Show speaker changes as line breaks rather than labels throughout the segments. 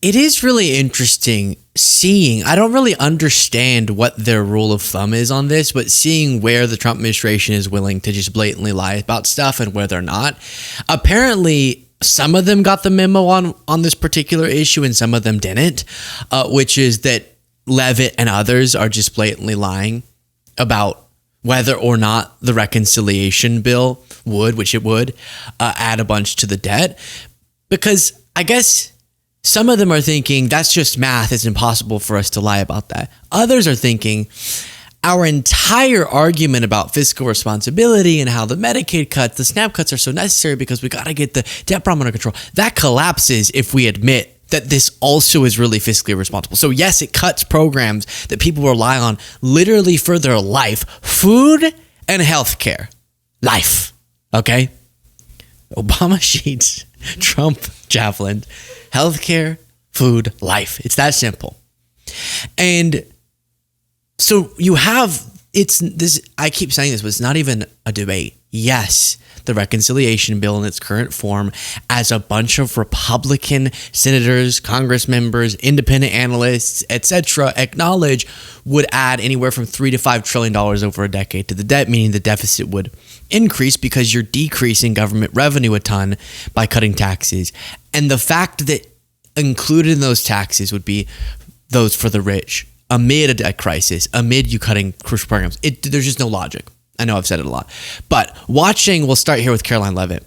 It is really interesting seeing, I don't really understand what their rule of thumb is on this, but seeing where the Trump administration is willing to just blatantly lie about stuff and where they're not. Apparently, some of them got the memo on this particular issue and some of them didn't, which is that Leavitt and others are just blatantly lying about whether or not the reconciliation bill would, which it would, add a bunch to the debt. Because I guess some of them are thinking that's just math. It's impossible for us to lie about that. Others are thinking our entire argument about fiscal responsibility and how the Medicaid cuts, the SNAP cuts are so necessary because we got to get the debt problem under control. That collapses if we admit that this also is really fiscally responsible. So yes, it cuts programs that people rely on literally for their life. Food and healthcare. Life. Okay? Obama sheets, Trump javelin. Healthcare, food, life. It's that simple. And so you have, it's this, I keep saying this, but it's not even a debate. Yes, the reconciliation bill in its current form, as a bunch of Republican senators, Congress members, independent analysts, etc., acknowledge, would add anywhere from $3 to $5 trillion over a decade to the debt, meaning the deficit would increase because you're decreasing government revenue a ton by cutting taxes. And the fact that included in those taxes would be those for the rich amid a debt crisis, amid you cutting crucial programs. There's just no logic. I know I've said it a lot. But we'll start here with Karoline Leavitt.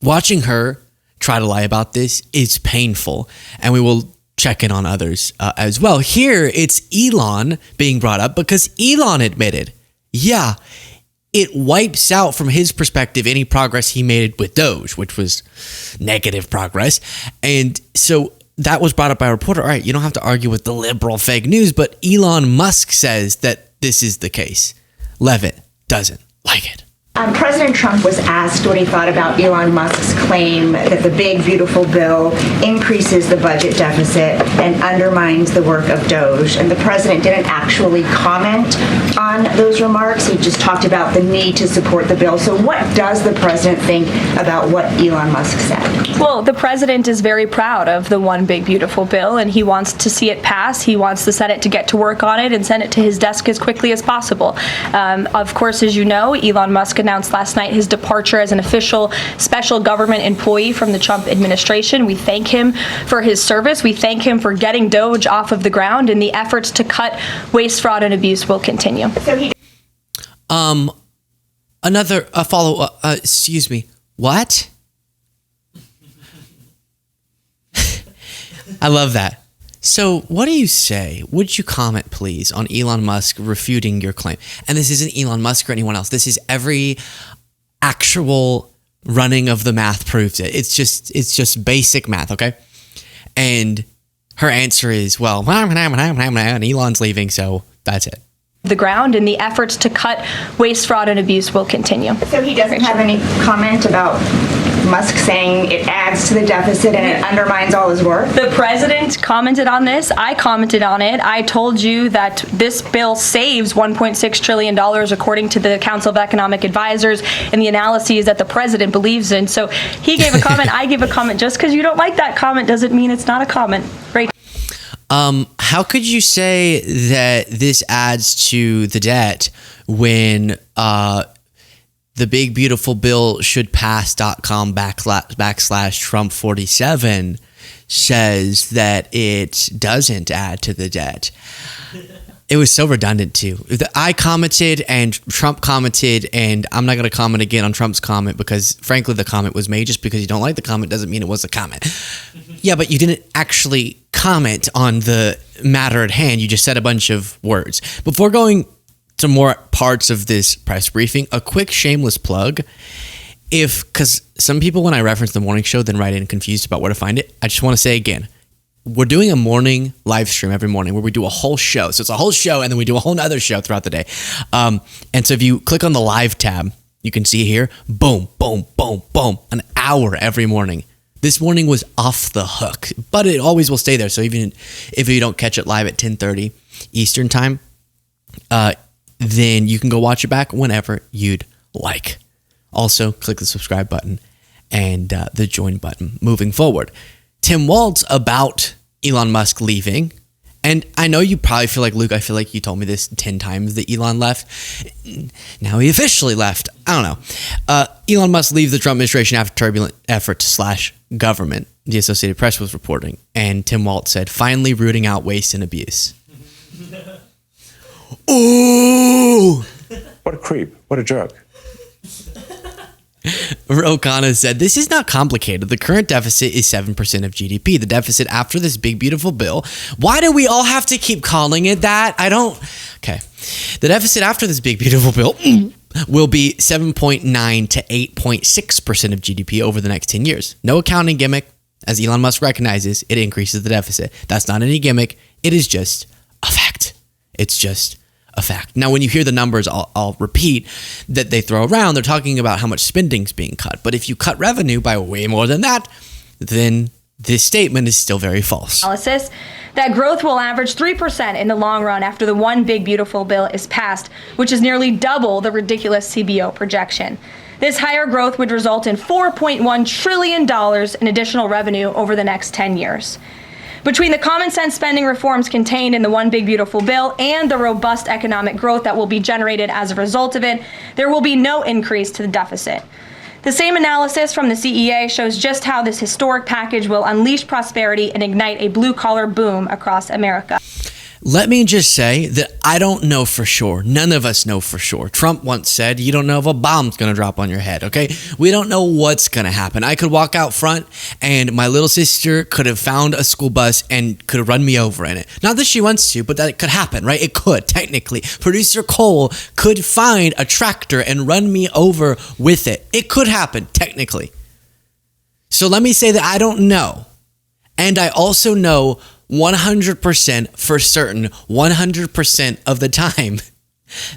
Watching her try to lie about this is painful. And we will check in on others as well. Here, it's Elon being brought up because Elon admitted, yeah, it wipes out from his perspective any progress he made with Doge, which was negative progress. And so that was brought up by a reporter. All right, you don't have to argue with the liberal fake news, but Elon Musk says that this is the case. Leavitt doesn't like it.
President Trump was asked what he thought about Elon Musk's claim that the big, beautiful bill increases the budget deficit and undermines the work of Doge. And the president didn't actually comment on those remarks. He just talked about the need to support the bill. So what does the president think about what Elon Musk said?
Well, the president is very proud of the one big, beautiful bill, and he wants to see it pass. He wants the Senate to get to work on it and send it to his desk as quickly as possible. Of course, as you know, Elon Musk announced last night his departure as an official special government employee from the Trump administration. We thank him for his service. We thank him for getting Doge off of the ground, and the efforts to cut waste, fraud, and abuse will continue.
Another follow-up. Excuse me. What? I love that. So what do you say? Would you comment, please, on Elon Musk refuting your claim? And this isn't Elon Musk or anyone else. This is every actual running of the math proves it. It's just basic math, okay? And her answer is, well, and Elon's leaving, so that's it.
The ground, and the efforts to cut waste, fraud, and abuse will continue.
So he doesn't have any comment about Musk saying it adds to the deficit and it undermines all his work?
The president commented on this. I commented on it. I told you that this bill saves $1.6 trillion according to the Council of Economic Advisors and the analyses that the president believes in. So he gave a comment. I give a comment. Just because you don't like that comment doesn't mean it's not a comment. Right?
How could you say that this adds to the debt when the big beautiful bill should pass.com / Trump 47 says that it doesn't add to the debt? It was so redundant too. I commented and Trump commented, and I'm not going to comment again on Trump's comment because frankly the comment was made. Just because you don't like the comment doesn't mean it was a comment. Yeah, but you didn't actually comment on the matter at hand. You just said a bunch of words. Before going to more parts of this press briefing, a quick shameless plug. Because some people, when I reference the morning show, then write in confused about where to find it. I just want to say again, we're doing a morning live stream every morning where we do a whole show. So it's a whole show, and then we do a whole nother show throughout the day. And so if you click on the live tab, you can see here, boom, boom, boom, boom, an hour every morning. This morning was off the hook, but it always will stay there. So even if you don't catch it live at 10:30 Eastern time, then you can go watch it back whenever you'd like. Also, click the subscribe button and the join button moving forward. Tim Walz about Elon Musk leaving. And I know you probably feel like, Luke, I feel like you told me this 10 times that Elon left. Now he officially left. I don't know. Elon Musk leave the Trump administration after turbulent effort to slash government, the Associated Press was reporting. And Tim Walz said, finally rooting out waste and abuse. Ooh!
What a creep. What a jerk.
O'Connor said, this is not complicated. The current deficit is 7% of GDP. The deficit after this big, beautiful bill. Why do we all have to keep calling it that? Okay. The deficit after this big, beautiful bill will be 7.9 to 8.6% of GDP over the next 10 years. No accounting gimmick. As Elon Musk recognizes, it increases the deficit. That's not any gimmick. It is just a fact. It's just a fact. Now, when you hear the numbers, I'll repeat that they throw around. They're talking about how much spending's being cut. But if you cut revenue by way more than that, then this statement is still very false.
Analysis that growth will average 3% in the long run after the one big beautiful bill is passed, which is nearly double the ridiculous CBO projection. This higher growth would result in $4.1 trillion in additional revenue over the next 10 years. Between the common sense spending reforms contained in the One Big Beautiful Bill and the robust economic growth that will be generated as a result of it, there will be no increase to the deficit. The same analysis from the CEA shows just how this historic package will unleash prosperity and ignite a blue-collar boom across America.
Let me just say that I don't know for sure. None of us know for sure. Trump once said, you don't know if a bomb's going to drop on your head, okay? We don't know what's going to happen. I could walk out front and my little sister could have found a school bus and could have run me over in it. Not that she wants to, but that could happen, right? It could, technically. Producer Cole could find a tractor and run me over with it. It could happen, technically. So let me say that I don't know. And I also know 100% for certain, 100% of the time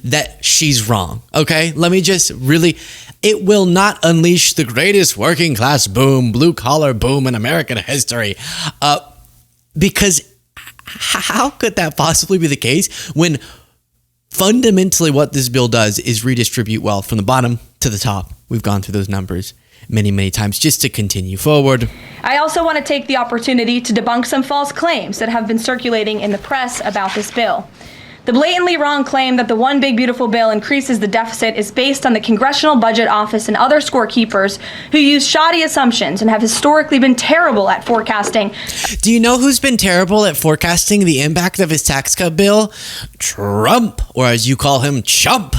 that she's wrong. Okay? Let me just really, it will not unleash the greatest working class boom, blue collar boom in American history. Because how could that possibly be the case when fundamentally what this bill does is redistribute wealth from the bottom to the top? We've gone through those numbers many times just to continue forward.
I also want to take the opportunity to debunk some false claims that have been circulating in the press about this bill. The blatantly wrong claim that the One Big Beautiful Bill increases the deficit is based on the Congressional Budget Office and other scorekeepers who use shoddy assumptions and have historically been terrible at forecasting.
Do you know who's been terrible at forecasting the impact of his tax cut bill? Trump, or as you call him, Chump.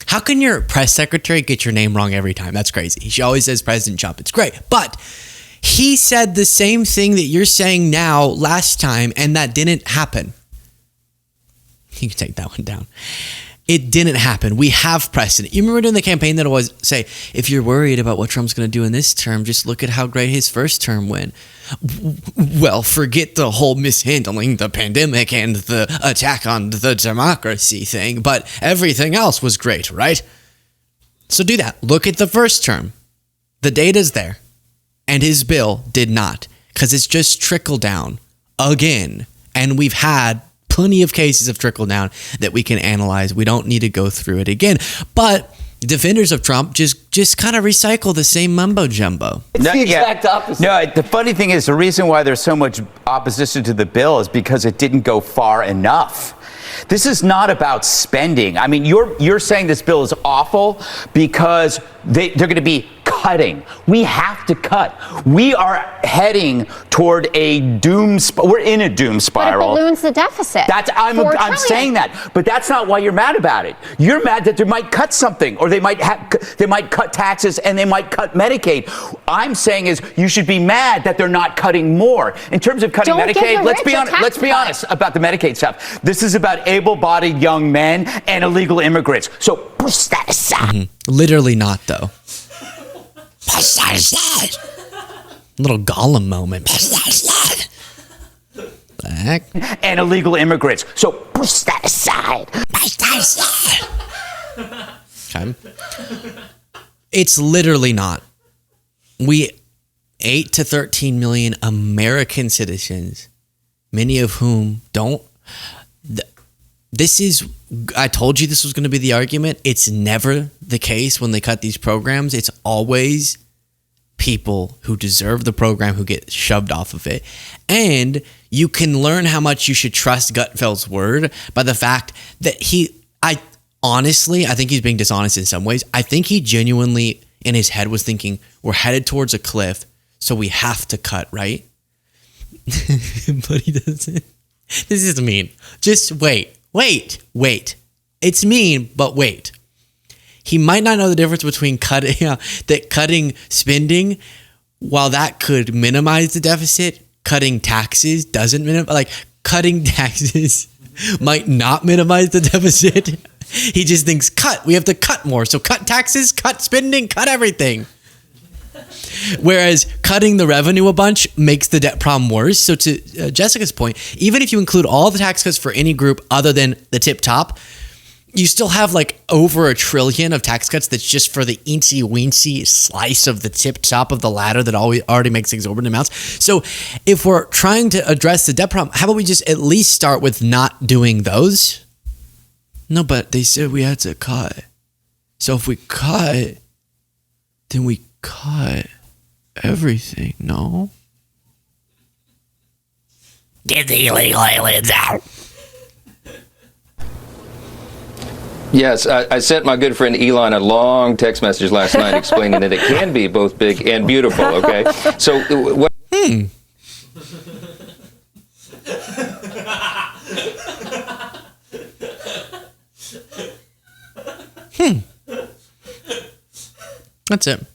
How can your press secretary get your name wrong every time? That's crazy. She always says President Trump. It's great. But he said the same thing that you're saying now last time, and that didn't happen. You can take that one down. It didn't happen. We have precedent. You remember during the campaign that it was, say, if you're worried about what Trump's going to do in this term, just look at how great his first term went. Well, forget the whole mishandling the pandemic and the attack on the democracy thing, but everything else was great, right? So do that. Look at the first term. The data's there. And his bill did not, because it's just trickle down again. And we've had plenty of cases of trickle down that we can analyze. We don't need to go through it again. But defenders of Trump just kind of recycle the same mumbo jumbo.
It's the exact opposite. No, the funny thing is the reason why there's so much opposition to the bill is because it didn't go far enough. This is not about spending. I mean, you're saying this bill is awful because they're going to be cutting. We have to cut. We are heading toward a we're in a doom spiral.
But it balloons the deficit.
I'm saying that, but that's not why you're mad about it. You're mad that they might cut something, or they might cut taxes and they might cut Medicaid. I'm saying is you should be mad that they're not cutting more. In terms of cutting Medicaid, let's be honest about the Medicaid stuff. This is about able-bodied young men and illegal immigrants. So push that aside.
Mm-hmm. Literally not, though. Push that aside. Little Gollum moment. Push that aside. The heck?
And illegal immigrants. So push that aside.
Push that aside. Okay. It's literally not. 8 to 13 million American citizens, many of whom don't. I told you this was going to be the argument. It's never the case when they cut these programs. It's always people who deserve the program who get shoved off of it. And you can learn how much you should trust Gutfeld's word by the fact that honestly, I think he's being dishonest in some ways. I think he genuinely in his head was thinking, we're headed towards a cliff, so we have to cut, right? But he doesn't. This is mean. Just wait. It's mean, but wait. He might not know the difference between cutting spending, while that could minimize the deficit, cutting taxes doesn't minimize. Like, cutting taxes might not minimize the deficit. He just thinks, we have to cut more. So cut taxes, cut spending, cut everything. Whereas cutting the revenue a bunch makes the debt problem worse. So to Jessica's point, even if you include all the tax cuts for any group other than the tip top, you still have like over $1 trillion of tax cuts that's just for the eensy weensy slice of the tip top of the ladder that already makes exorbitant amounts. So if we're trying to address the debt problem, how about we just at least start with not doing those? No, but they said we had to cut. So if we cut, then we cut everything, no? Get the illegal aliens out.
Yes, I sent my good friend Elon a long text message last night explaining that it can be both big and beautiful, okay? So, what...
That's it.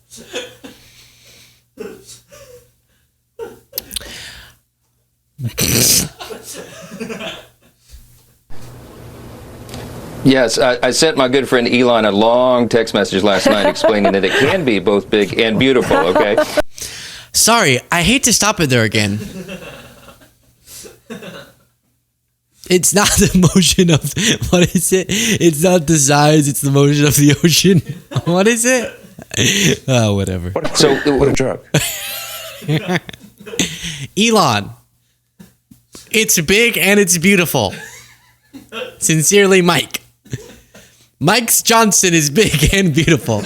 Yes, I sent my good friend Elon a long text message last night explaining that it can be both big and beautiful, okay?
Sorry, I hate to stop it there again. It's not the motion of, what is it? It's not the size, it's the motion of the ocean. What is it? Oh, whatever.
What a jerk.
Elon, it's big and it's beautiful. Sincerely, Mike. Mike's Johnson is big and beautiful.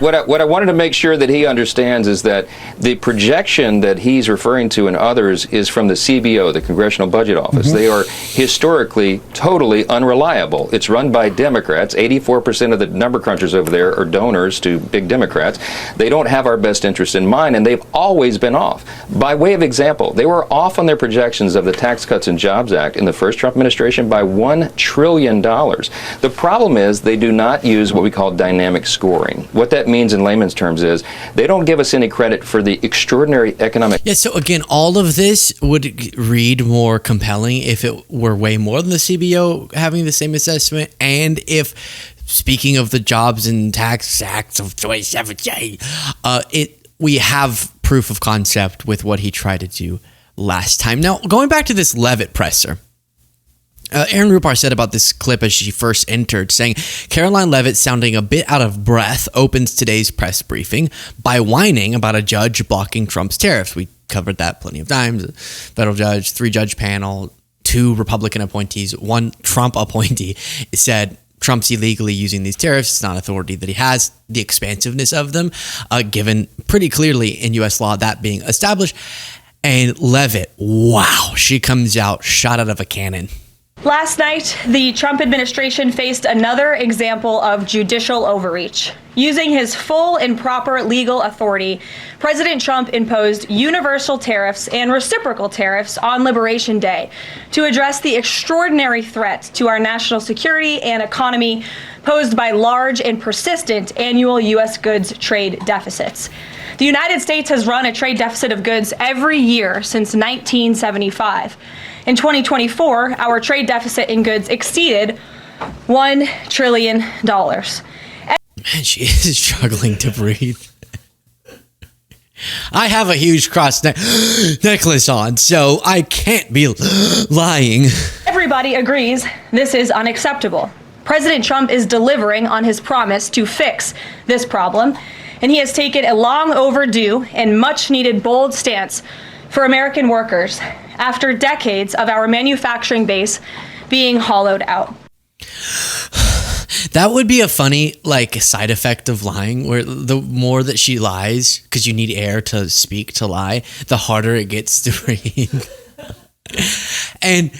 What I wanted to make sure that he understands is that the projection that he's referring to and others is from the CBO, the Congressional Budget Office. Mm-hmm. They are historically totally unreliable. It's run by Democrats. 84% of the number crunchers over there are donors to big Democrats. They don't have our best interest in mind, and they've always been off. By way of example, they were off on their projections of the Tax Cuts and Jobs Act in the first Trump administration by $1 trillion. The problem is they do not use what we call dynamic scoring. What that means in layman's terms is they don't give us any credit for the extraordinary economic...
Yeah, so again, all of this would read more compelling if it were way more than the CBO having the same assessment, and if, speaking of the Jobs and Tax Acts of 2017, we have proof of concept with what he tried to do last time. Now, going back to this Leavitt presser, Erin Rupar said about this clip as she first entered, saying, Karoline Leavitt, sounding a bit out of breath, opens today's press briefing by whining about a judge blocking Trump's tariffs. We covered that plenty of times. Federal judge, 3-judge panel, 2 Republican appointees, 1 Trump appointee said Trump's illegally using these tariffs. It's not authority that he has, the expansiveness of them, given pretty clearly in U.S. law, that being established. And Leavitt, wow, she comes out shot out of a cannon.
Last night, the Trump administration faced another example of judicial overreach. Using his full and proper legal authority, President Trump imposed universal tariffs and reciprocal tariffs on Liberation Day to address the extraordinary threat to our national security and economy posed by large and persistent annual U.S. goods trade deficits. The United States has run a trade deficit of goods every year since 1975. In 2024, our trade deficit in goods exceeded $1 trillion. Man,
she is struggling to breathe. I have a huge cross necklace on, so I can't be lying.
Everybody agrees this is unacceptable. President Trump is delivering on his promise to fix this problem, and he has taken a long overdue and much needed bold stance for American workers after decades of our manufacturing base being hollowed out.
That would be a funny side effect of lying, where the more that she lies, because you need air to speak to lie, the harder it gets to breathe. And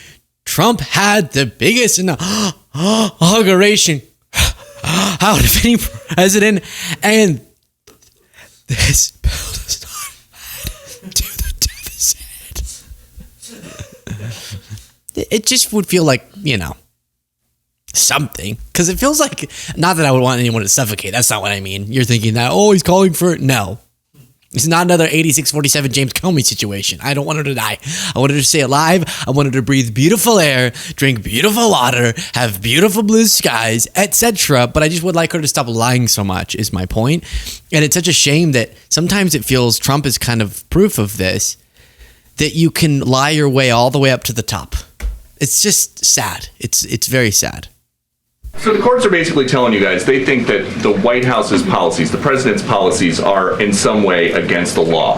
Trump had the biggest inauguration out of any president, and this bill does not add to the deficit. It just would feel like, something, because it feels like, not that I would want anyone to suffocate, that's not what I mean. You're thinking that, he's calling for it. No, it's not another 86-47 James Comey situation. I don't want her to die. I want her to stay alive. I want her to breathe beautiful air, drink beautiful water, have beautiful blue skies, etc. But I just would like her to stop lying so much, is my point. And it's such a shame that sometimes it feels Trump is kind of proof of this, that you can lie your way all the way up to the top. It's just sad. It's very sad.
So the courts are basically telling you guys they think that the White House's policies, the president's policies, are in some way against the law.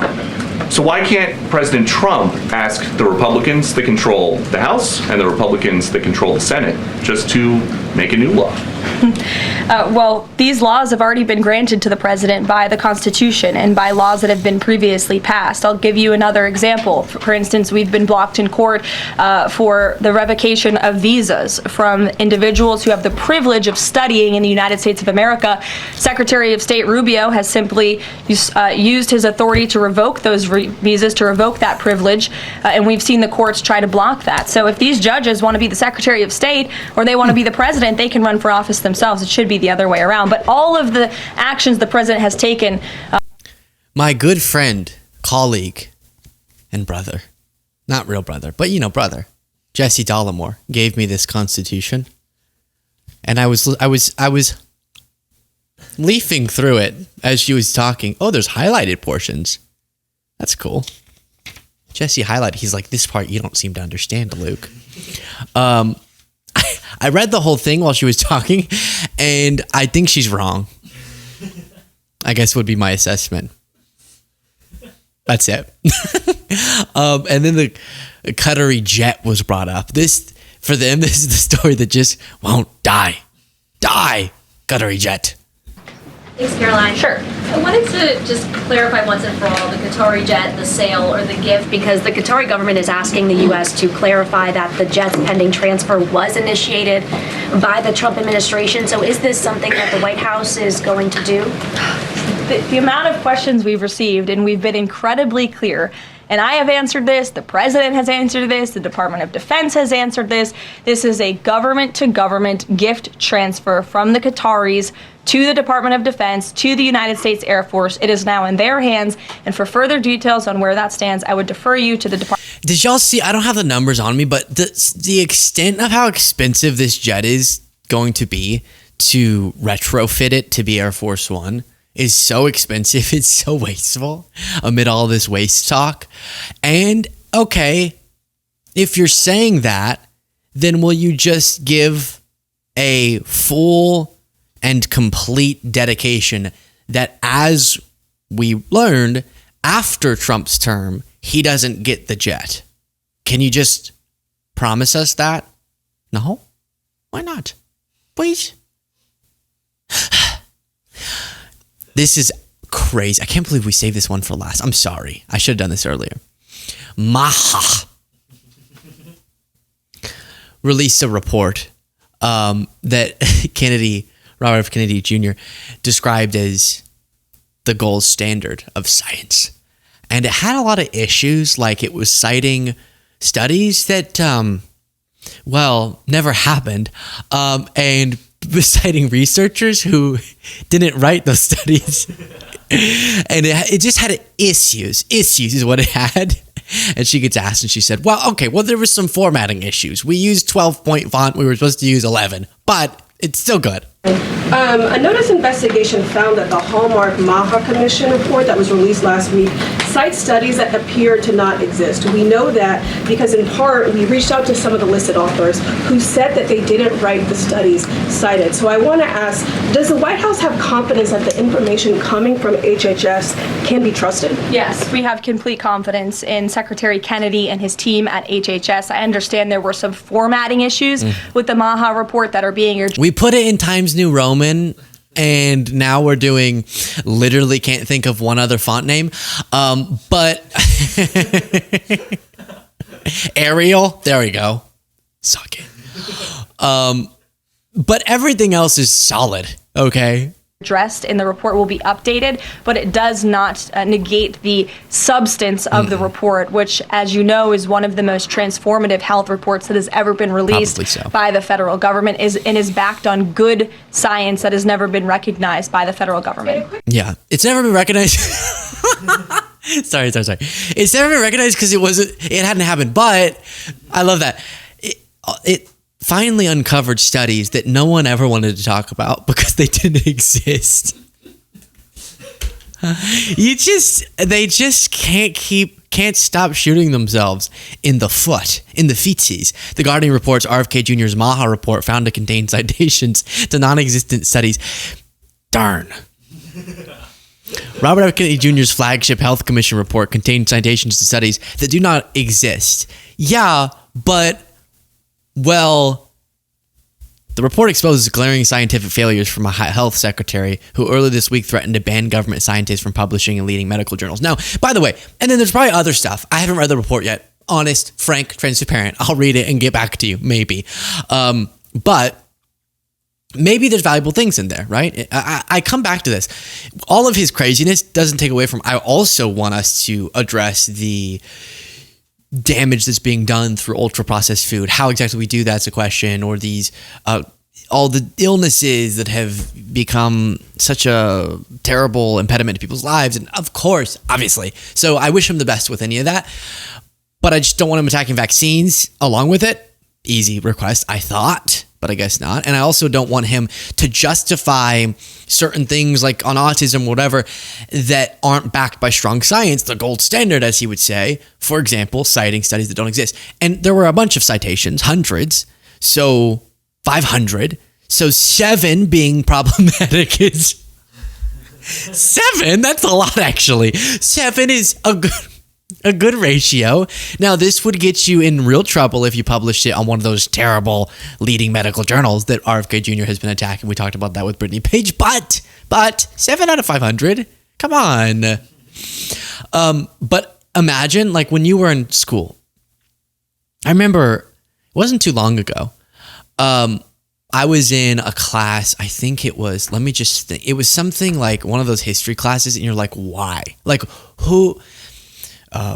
So why can't President Trump ask the Republicans that control the House and the Republicans that control the Senate just to make a new law?
Well, these laws have already been granted to the president by the Constitution and by laws that have been previously passed. I'll give you another example. For instance, we've been blocked in court for the revocation of visas from individuals who have the privilege of studying in the United States of America. Secretary of State Rubio has simply used his authority to revoke those visas, to revoke that privilege, and we've seen the courts try to block that. So if these judges want to be the Secretary of State or they want to be the president, they can run for office themselves. It should be the other way around. But all of the actions the president has taken.
My good friend, colleague, and brother, not real brother, but brother, Jesse Dollimore, gave me this Constitution, and I was leafing through it as she was talking. Oh, there's highlighted portions. That's cool. Jesse highlighted. He's like, this part you don't seem to understand, Luke. I read the whole thing while she was talking, and I think she's wrong. I guess would be my assessment. That's it. And then the Qatari jet was brought up. For them, this is the story that just won't die. Die, Qatari jet.
Thanks, Karoline.
Sure.
I wanted to just clarify once and for all the Qatari jet, the sale, or the gift, because the Qatari government is asking the U.S. to clarify that the jet's pending transfer was initiated by the Trump administration. So is this something that the White House is going to do?
The amount of questions we've received, and we've been incredibly clear, and I have answered this, the president has answered this, the Department of Defense has answered this. This is a government-to-government gift transfer from the Qataris to the Department of Defense, to the United States Air Force. It is now in their hands, and for further details on where that stands, I would defer you to the Department.
Did y'all see, I don't have the numbers on me, but the extent of how expensive this jet is going to be to retrofit it to be Air Force One is so expensive. It's so wasteful amid all this waste talk. And okay, if you're saying that, then will you just give a full and complete dedication that, as we learned after Trump's term, he doesn't get the jet? Can you just promise us that? No? Why not? Please? This is crazy. I can't believe we saved this one for last. I'm sorry. I should have done this earlier. Maha released a report that Robert F. Kennedy Jr. described as the gold standard of science. And it had a lot of issues, like it was citing studies that, never happened, and citing researchers who didn't write those studies. And it just had issues is what it had. And she gets asked and she said, there was some formatting issues. We used 12-point font. We were supposed to use 11, but it's still good.
A notice investigation found that the Hallmark Maha Commission report that was released last week cites studies that appear to not exist. We know that because in part we reached out to some of the listed authors who said that they didn't write the studies cited. So I want to ask, does the White House have confidence that the information coming from HHS can be trusted?
Yes, we have complete confidence in Secretary Kennedy and his team at HHS. I understand there were some formatting issues with the Maha report that are being urged.
We put it in Times Times New Roman, and now we're doing literally can't think of one other font name. But Arial, there we go. Suck it. But everything else is solid, okay?
Addressed in the report will be updated, but it does not negate the substance of the report, which, as you know, is one of the most transformative health reports that has ever been released by the federal government, and is backed on good science that has never been recognized by the federal government.
Yeah, it's never been recognized. sorry. It's never been recognized because it hadn't happened, but I love that. It finally uncovered studies that no one ever wanted to talk about because they didn't exist. They just can't stop shooting themselves in the foot, in the feetsies. The Guardian reports RFK Jr.'s MAHA report found to contain citations to non-existent studies. Darn. Robert F. Kennedy Jr.'s flagship Health Commission report contained citations to studies that do not exist. Yeah, but well, the report exposes glaring scientific failures from a health secretary who earlier this week threatened to ban government scientists from publishing in leading medical journals. Now, by the way, and then there's probably other stuff. I haven't read the report yet. Honest, frank, transparent. I'll read it and get back to you, maybe. But maybe there's valuable things in there, right? I come back to this. All of his craziness doesn't take away from, I also want us to address the damage that's being done through ultra processed food. How exactly we do that's a question, or these all the illnesses that have become such a terrible impediment to people's lives. And of course, obviously, so I wish him the best with any of that, but I just don't want him attacking vaccines along with it. Easy request, I thought, but I guess not. And I also don't want him to justify certain things like on autism, whatever, that aren't backed by strong science, the gold standard, as he would say, for example, citing studies that don't exist. And there were a bunch of citations, hundreds, so 500. So 7 being problematic is 7. That's a lot, actually. 7 is a good ratio. Now, this would get you in real trouble if you published it on one of those terrible leading medical journals that RFK Jr. has been attacking. We talked about that with Brittany Page, but 7 out of 500, come on. But imagine, like, when you were in school, I remember it wasn't too long ago. I was in a class, I think it was, let me just think, it was something like one of those history classes, and you're like, why? Like, who...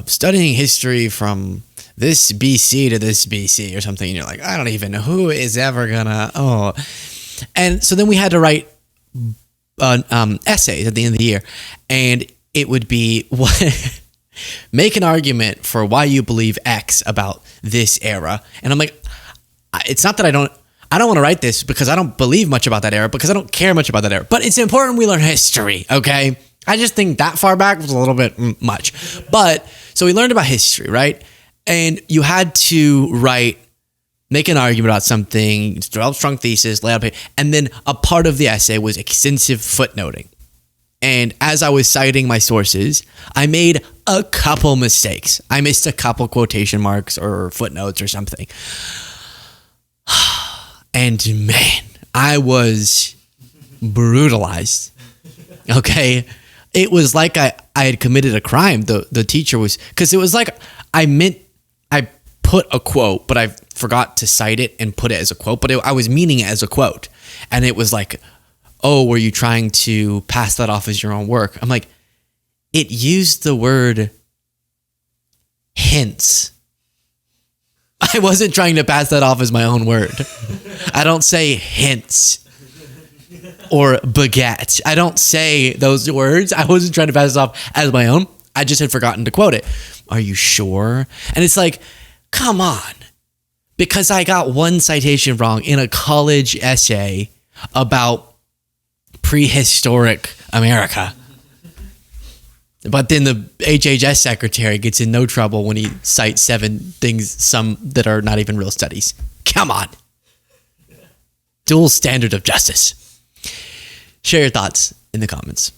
studying history from this BC to this BC or something, and you're like, I don't even know who is ever gonna, and so then we had to write essays at the end of the year, and it would be make an argument for why you believe X about this era. And I'm like, it's not that I don't want to write this because I don't believe much about that era, because I don't care much about that era, but it's important we learn history, okay? I just think that far back was a little bit much. But so we learned about history, right? And you had to make an argument about something, develop strong thesis, lay out paper, and then a part of the essay was extensive footnoting. And as I was citing my sources, I made a couple mistakes. I missed a couple quotation marks or footnotes or something. And man, I was brutalized. Okay? It was like I had committed a crime. The teacher was, because it was like I put a quote, but I forgot to cite it and put it as a quote, but I was meaning it as a quote. And it was like, oh, were you trying to pass that off as your own work? I'm like, it used the word hints. I wasn't trying to pass that off as my own word. I don't say hints or baguette. I don't say those words. I wasn't trying to pass it off as my own. I just had forgotten to quote it. Are you sure? And it's like, come on. Because I got one citation wrong in a college essay about prehistoric America. But then the HHS secretary gets in no trouble when he cites 7 things, some that are not even real studies. Come on. Dual standard of justice. Share your thoughts in the comments.